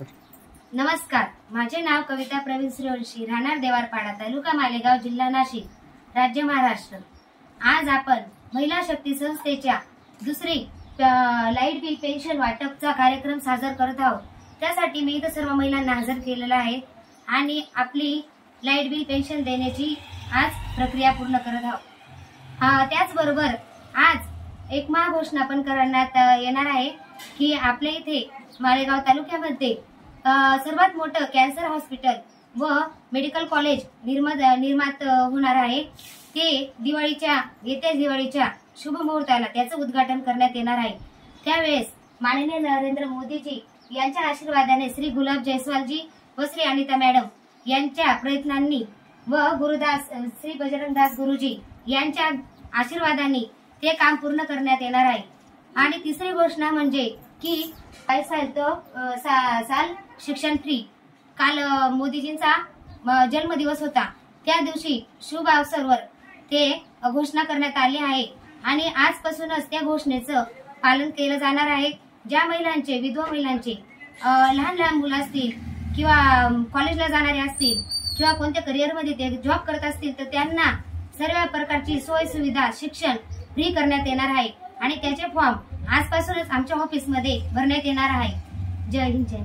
तर नमस्कार, माझे नाव कविता प्रवीण श्रीवंशी, राहणार देवारपाडा, तालुका मालेगाव, जिल्हा नाशिक, राज्य महाराष्ट्र। आज आपण महिला शक्ती संस्थेच्या दुसरी लाईट बिल पेन्शन वाटपचा कार्यक्रम साजरा करत आहोत। त्यासाठी मी इथे सर्व महिलांना हजर केलेला आहे आणि आपली लाईट बिल पेन्शन देण्याची आज प्रक्रिया पूर्ण करत आहोत। त्याचबरोबर आज एक महाघोषणा पण करण्यात येणार आहे की आपल्या इथे मालेगाव तालुक्यामध्ये सर्वात मोठं कॅन्सर हॉस्पिटल व मेडिकल कॉलेज निर्मात होणार आहे। ते येत्या दिवाळीच्या शुभ मुहूर्ताला त्याचं उद्घाटन करण्यात येणार आहे। त्यावेळेस माननीय नरेंद्र मोदीजी यांच्या आशीर्वादाने श्री गुलाब जयस्वालजी व श्री अनिता मॅडम यांच्या प्रयत्नांनी व श्री बजरंगदास गुरुजी यांच्या आशीर्वादाने ते काम पूर्ण करण्यात येणार आहे। आणि तिसरी घोषणा म्हणजे की साल शिक्षण फ्री। काल मोदीजींचा जन्मदिवस होता, त्या दिवशी शुभ अवसरवर ते घोषणा करण्यात आली आहे आणि आजपासूनच त्या घोषणेचं पालन केलं जाणार आहे। ज्या महिलांचे, विधवा महिलांचे लहान लहान मुलं असतील किंवा कॉलेजला जाणारे असतील किंवा कोणत्या करिअरमध्ये ते जॉब करत असतील तर त्यांना सर्व प्रकारची सोय सुविधा, शिक्षण फ्री करण्यात येणार आहे आणि त्याचे फॉर्म आजपासूनच आमच्या ऑफिसमध्ये भरण्यात येणार आहे। जय हिंद, जय